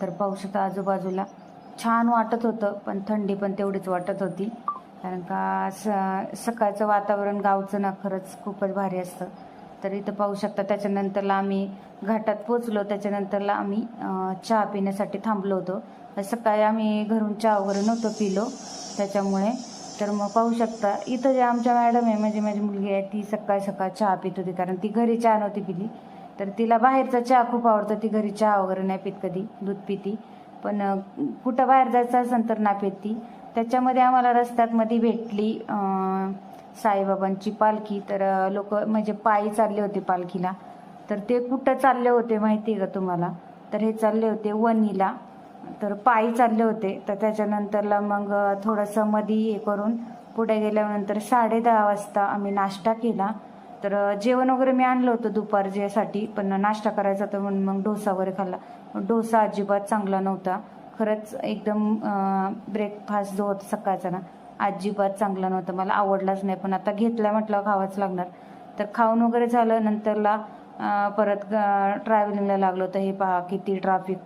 तर पाहू शकता आजूबाजूला छान वाटत होतं, पण थंडी पण तेवढीच वाटत होती. कारण का सकाळचं वातावरण गावचं ना खरंच खूपच भारी असतं. तर इथं पाहू शकता. त्याच्यानंतरला आम्ही घाटात पोचलो. त्याच्यानंतरला आम्ही चहा पिण्यासाठी थांबलो होतो. सकाळी आम्ही घरून चहा वगैरे नव्हतं पिलो त्याच्यामुळे. तर मग पाहू शकता इथं जे आमच्या मॅडम आहे, म्हणजे माझी मुलगी आहे, ती सकाळी चहा पित होती. कारण ती घरी चहा नव्हती पिली, तर तिला बाहेरचा चहा खूप आवडतं. ती घरी चहा वगैरे नाही पित, कधी दूध पिती, पण कुठं बाहेर जायचं असेल तर नाही पित ती. त्याच्यामध्ये आम्हाला रस्त्यात मध्ये भेटली साईबाबांची पालखी. तर लोक म्हणजे पायी चालले होते पालखीला. तर ते कुठं चालले होते माहिती आहे का तुम्हाला? तर हे चालले होते वणीला. तर पायी चालले होते. तर त्याच्यानंतरला मग थोडंसं मध्ये हे करून पुढे गेल्यानंतर 10:30 वाजता आम्ही नाश्ता केला. तर जेवण वगैरे मी आणलं होतं दुपारच्यासाठी, पण नाश्ता करायचा तर म्हणून मग डोसा वगैरे खाल्ला. डोसा अजिबात चांगला नव्हता. खरंच एकदम ब्रेकफास्ट जो होता सकाळचा ना, अजिबात चांगला नव्हता. मला आवडलाच नाही, पण आता घेतला म्हटलं खावाच लागणार. तर खाऊन वगैरे झालं. नंतरला परत ट्रॅव्हलिंगला लागलो. तर हे पहा किती ट्रॅफिक